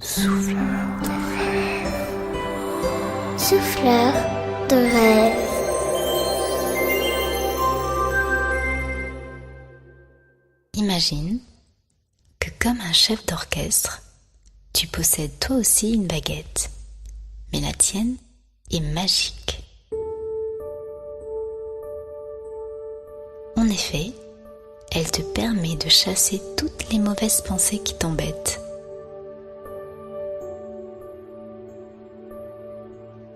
Souffleur de rêve. Souffleur de rêve. Imagine que comme un chef d'orchestre, tu possèdes toi aussi une baguette, mais la tienne est magique. En effet, elle te permet de chasser toutes les mauvaises pensées qui t'embêtent.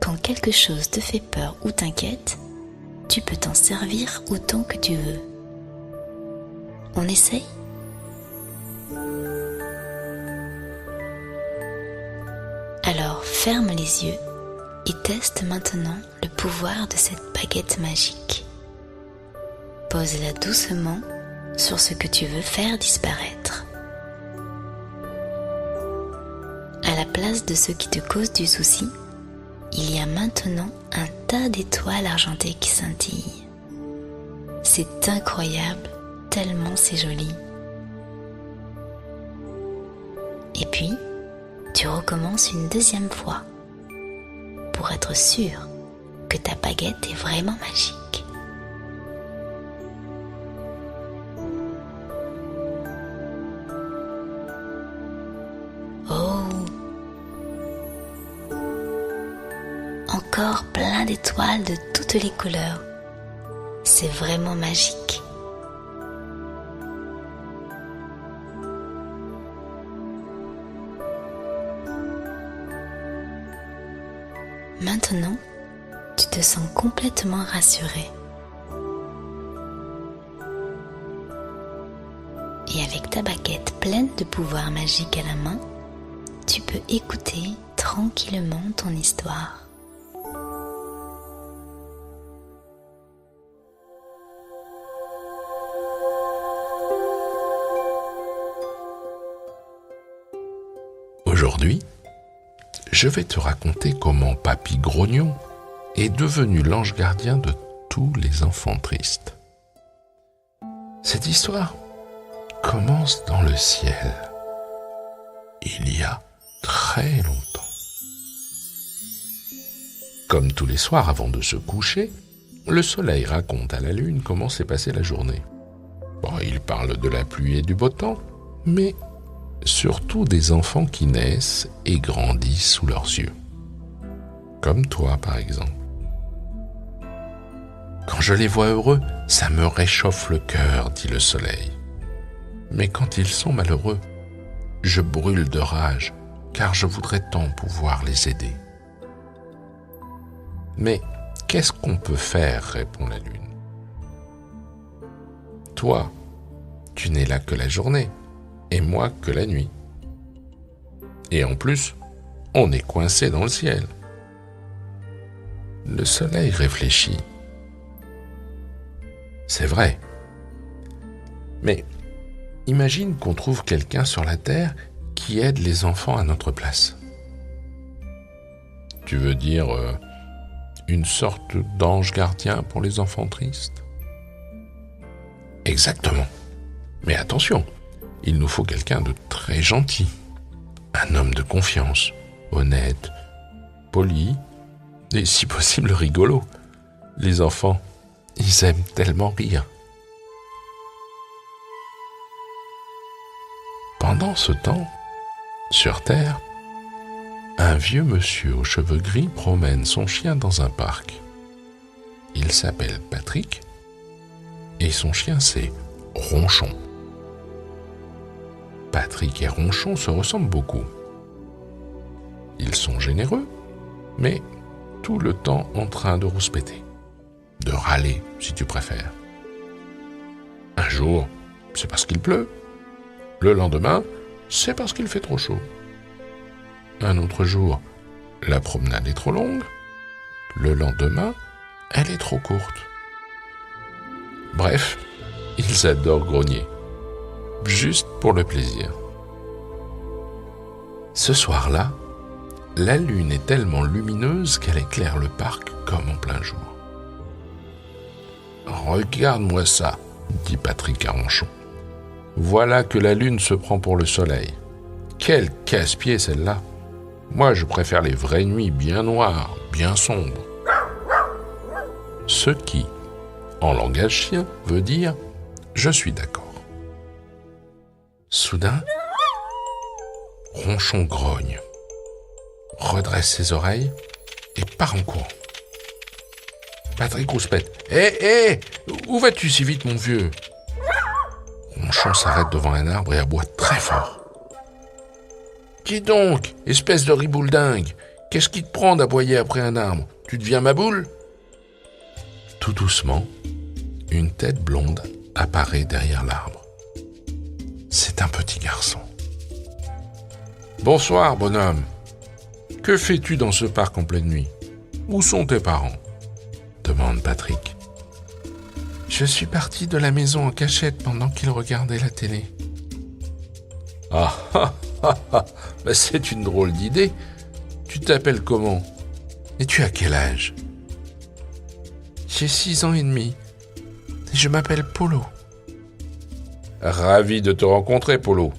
Quand quelque chose te fait peur ou t'inquiète, tu peux t'en servir autant que tu veux. On essaye ? Alors ferme les yeux et teste maintenant le pouvoir de cette baguette magique. Pose-la doucement sur ce que tu veux faire disparaître. À la place de ce qui te cause du souci, il y a maintenant un tas d'étoiles argentées qui scintillent. C'est incroyable, tellement c'est joli. Et puis, tu recommences une deuxième fois pour être sûr que ta baguette est vraiment magique. Oh! Encore plein d'étoiles de toutes les couleurs. C'est vraiment magique. Maintenant, tu te sens complètement rassuré. Et avec ta baguette pleine de pouvoirs magiques à la main, tu peux écouter tranquillement ton histoire. Aujourd'hui, je vais te raconter comment Papy Grognon est devenu l'ange gardien de tous les enfants tristes. Cette histoire commence dans le ciel, il y a très longtemps. Comme tous les soirs avant de se coucher, le soleil raconte à la lune comment s'est passée la journée. Il parle de la pluie et du beau temps, mais surtout des enfants qui naissent et grandissent sous leurs yeux. Comme toi, par exemple. Quand je les vois heureux, ça me réchauffe le cœur, dit le soleil. Mais quand ils sont malheureux, je brûle de rage, car je voudrais tant pouvoir les aider. Mais qu'est-ce qu'on peut faire, répond la lune. Toi, tu n'es là que la journée, et moi que la nuit. Et en plus, on est coincé dans le ciel. Le soleil réfléchit. C'est vrai. Mais imagine qu'on trouve quelqu'un sur la terre qui aide les enfants à notre place. Tu veux dire une sorte d'ange gardien pour les enfants tristes ? Exactement. Mais attention, il nous faut quelqu'un de très gentil, un homme de confiance, honnête, poli et si possible rigolo. Les enfants, ils aiment tellement rire. Pendant ce temps, sur Terre, un vieux monsieur aux cheveux gris promène son chien dans un parc. Il s'appelle Patrick et son chien c'est Ronchon. Patrick et Ronchon se ressemblent beaucoup. Ils sont généreux, mais tout le temps en train de rouspéter, de râler si tu préfères. Un jour, c'est parce qu'il pleut. Le lendemain, c'est parce qu'il fait trop chaud. Un autre jour, la promenade est trop longue. Le lendemain, elle est trop courte. Bref, ils adorent grogner. Juste pour le plaisir. Ce soir-là, la lune est tellement lumineuse qu'elle éclaire le parc comme en plein jour. « Regarde-moi ça », dit Patrick à Ronchon. « Voilà que la lune se prend pour le soleil. Quel casse-pied celle-là! Moi, je préfère les vraies nuits bien noires, bien sombres. Ce qui, en langage chien, veut dire « je suis d'accord ». Soudain, Ronchon grogne, redresse ses oreilles et part en courant. Patrick rouspète. « Hé, où vas-tu si vite, mon vieux ?» Ronchon s'arrête devant un arbre et aboie très fort. « Dis donc, espèce de ribouledingue, qu'est-ce qui te prend d'aboyer après un arbre? Tu deviens ma boule ?» Tout doucement, une tête blonde apparaît derrière l'arbre. C'est un petit garçon. « Bonsoir, bonhomme. Que fais-tu dans ce parc en pleine nuit? Où sont tes parents ?» demande Patrick. « Je suis parti de la maison en cachette pendant qu'ils regardaient la télé. » Ah, bah c'est une drôle d'idée. Tu t'appelles comment? Et tu as quel âge? J'ai 6 ans et demi. Et je m'appelle Polo. Ravi de te rencontrer, Polo.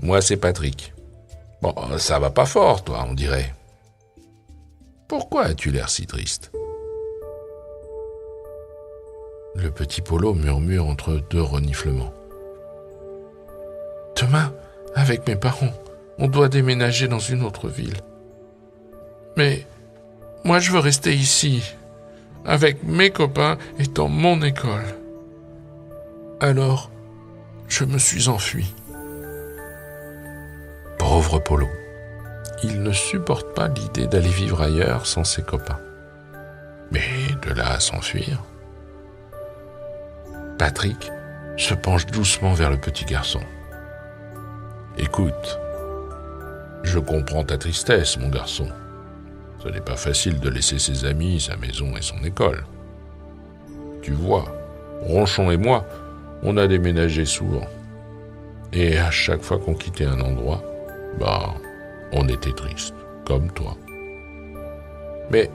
Moi, c'est Patrick. Bon, ça va pas fort, toi, on dirait. Pourquoi as-tu l'air si triste? Le petit Polo murmure entre 2 reniflements. Demain, avec mes parents, on doit déménager dans une autre ville. Mais moi, je veux rester ici, avec mes copains et dans mon école. Alors, je me suis enfui. Pauvre Polo. Il ne supporte pas l'idée d'aller vivre ailleurs sans ses copains. Mais de là à s'enfuir... Patrick se penche doucement vers le petit garçon. « Écoute, je comprends ta tristesse, mon garçon. Ce n'est pas facile de laisser ses amis, sa maison et son école. Tu vois, Ronchon et moi, on a déménagé souvent. Et à chaque fois qu'on quittait un endroit, on était triste, comme toi. Mais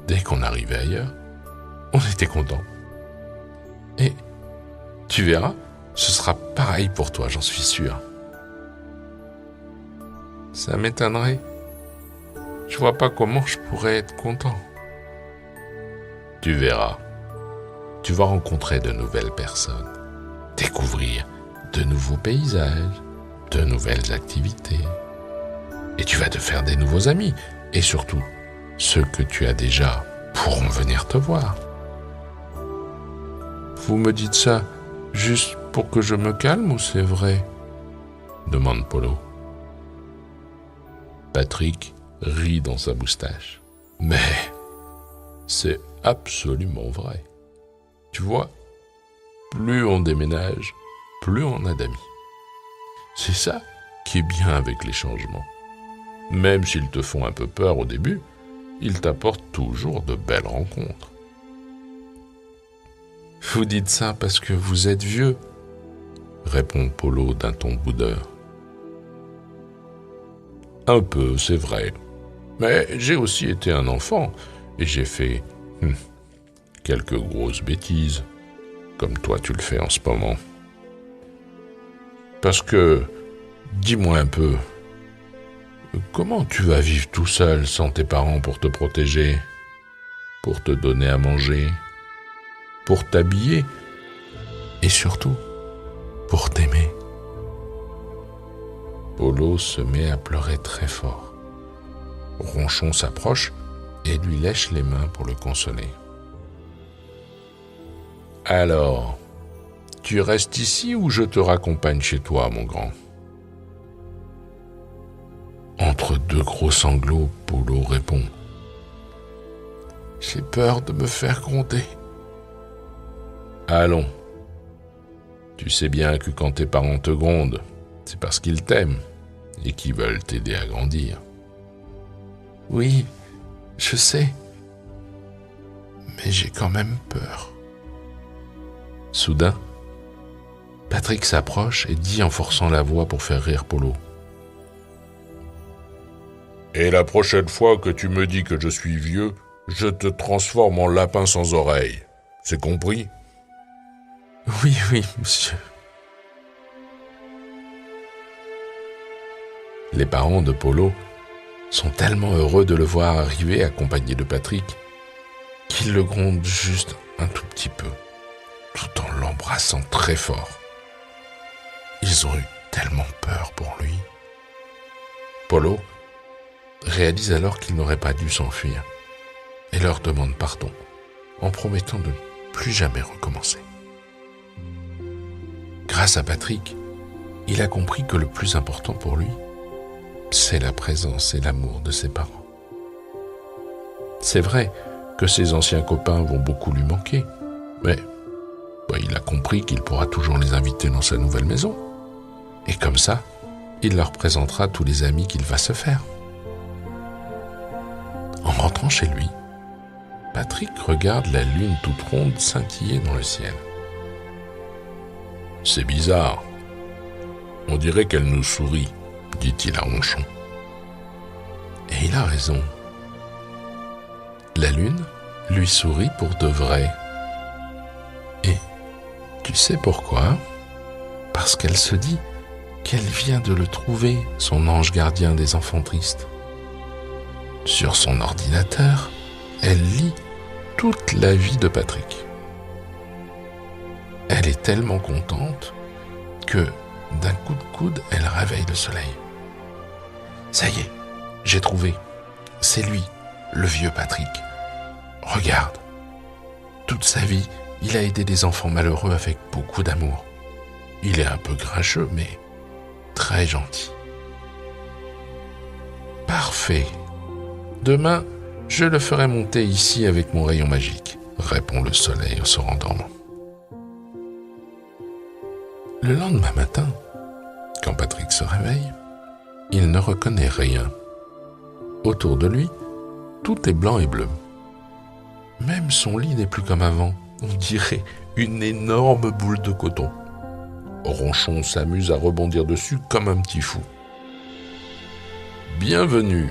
dès qu'on arrivait ailleurs, on était content. Et tu verras, ce sera pareil pour toi, j'en suis sûr. » Ça m'étonnerait. Je vois pas comment je pourrais être content. Tu verras. Tu vas rencontrer de nouvelles personnes, découvrir de nouveaux paysages, de nouvelles activités. Et tu vas te faire des nouveaux amis. Et surtout, ceux que tu as déjà pourront venir te voir. Vous me dites ça juste pour que je me calme ou c'est vrai? Demande Polo. Patrick rit dans sa moustache. Mais c'est absolument vrai. Tu vois, plus on déménage, plus on a d'amis. C'est ça qui est bien avec les changements. Même s'ils te font un peu peur au début, ils t'apportent toujours de belles rencontres. Vous dites ça parce que vous êtes vieux, répond Polo d'un ton boudeur. Un peu, c'est vrai. Mais j'ai aussi été un enfant et j'ai fait quelques grosses bêtises, comme toi tu le fais en ce moment. Parce que, dis-moi un peu, comment tu vas vivre tout seul sans tes parents pour te protéger, pour te donner à manger, pour t'habiller et surtout pour t'aimer? Polo se met à pleurer très fort. Ronchon s'approche et lui lèche les mains pour le consoler. Alors, tu restes ici ou je te raccompagne chez toi, mon grand? Entre 2 gros sanglots, Polo répond. J'ai peur de me faire gronder. Allons. Tu sais bien que quand tes parents te grondent, c'est parce qu'ils t'aiment et qu'ils veulent t'aider à grandir. Oui, je sais. Mais j'ai quand même peur. Soudain, Patrick s'approche et dit en forçant la voix pour faire rire Polo. Et la prochaine fois que tu me dis que je suis vieux, je te transforme en lapin sans oreilles. C'est compris? Oui, monsieur. Les parents de Polo sont tellement heureux de le voir arriver accompagné de Patrick qu'ils le grondent juste un tout petit peu, tout en l'embrassant très fort. Ils ont eu tellement peur pour lui. Polo réalise alors qu'il n'aurait pas dû s'enfuir et leur demande pardon en promettant de ne plus jamais recommencer. Grâce à Patrick, il a compris que le plus important pour lui, c'est la présence et l'amour de ses parents. C'est vrai que ses anciens copains vont beaucoup lui manquer, mais il a compris qu'il pourra toujours les inviter dans sa nouvelle maison. Et comme ça, il leur présentera tous les amis qu'il va se faire. En rentrant chez lui, Patrick regarde la lune toute ronde scintiller dans le ciel. « C'est bizarre. On dirait qu'elle nous sourit, » dit-il à Ronchon. Et il a raison. La lune lui sourit pour de vrai. Et tu sais pourquoi ? Parce qu'elle se dit qu'elle vient de le trouver, son ange gardien des enfants tristes. Sur son ordinateur, elle lit toute la vie de Patrick. Elle est tellement contente que, d'un coup de coude, elle réveille le soleil. Ça y est, j'ai trouvé. C'est lui, le vieux Patrick. Regarde. Toute sa vie, il a aidé des enfants malheureux avec beaucoup d'amour. Il est un peu grincheux, mais très gentil. Parfait. Demain, je le ferai monter ici avec mon rayon magique, répond le soleil en se rendormant. Le lendemain matin, quand Patrick se réveille, il ne reconnaît rien. Autour de lui, tout est blanc et bleu. Même son lit n'est plus comme avant, on dirait une énorme boule de coton. Ronchon s'amuse à rebondir dessus comme un petit fou. « Bienvenue !»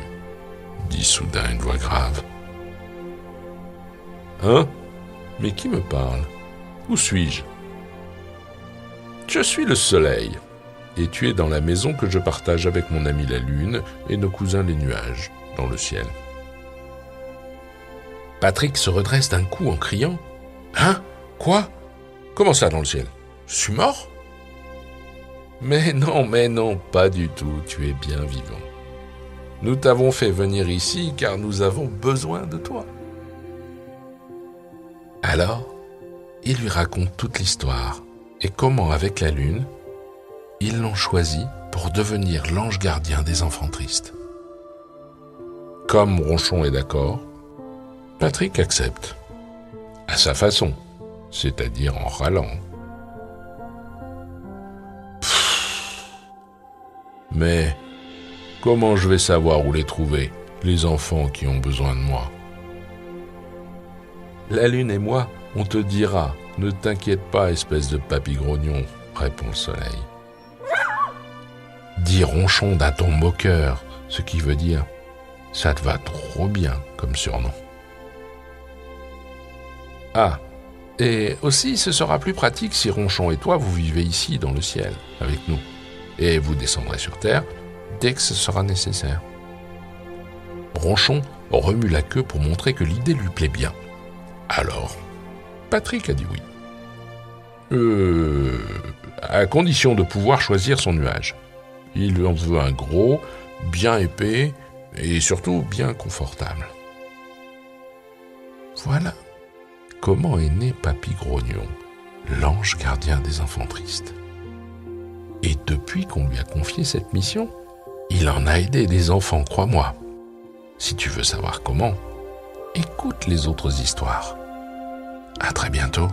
dit soudain une voix grave. « Hein ? Mais qui me parle ? Où suis-je ? » « Je suis le soleil, et tu es dans la maison que je partage avec mon ami la lune et nos cousins les nuages, dans le ciel. » Patrick se redresse d'un coup en criant « Hein ? Quoi ? Comment ça dans le ciel ? Je suis mort ? » Mais non, pas du tout, tu es bien vivant. Nous t'avons fait venir ici car nous avons besoin de toi. Alors, il lui raconte toute l'histoire et comment, avec la lune, ils l'ont choisi pour devenir l'ange gardien des enfants tristes. Comme Ronchon est d'accord, Patrick accepte, à sa façon, c'est-à-dire en râlant. Mais comment je vais savoir où les trouver, les enfants qui ont besoin de moi ? La lune et moi, on te dira, ne t'inquiète pas, espèce de papy grognon, répond le soleil. Dit Ronchon d'un ton moqueur, ce qui veut dire, ça te va trop bien comme surnom. Ah, et aussi ce sera plus pratique si Ronchon et toi vous vivez ici dans le ciel avec nous. Et vous descendrez sur terre dès que ce sera nécessaire. Ronchon remue la queue pour montrer que l'idée lui plaît bien. Alors, Patrick a dit oui. À condition de pouvoir choisir son nuage. Il en veut un gros, bien épais et surtout bien confortable. Voilà comment est né Papy Grognon, l'ange gardien des enfants tristes. Et depuis qu'on lui a confié cette mission, il en a aidé des enfants, crois-moi. Si tu veux savoir comment, écoute les autres histoires. À très bientôt.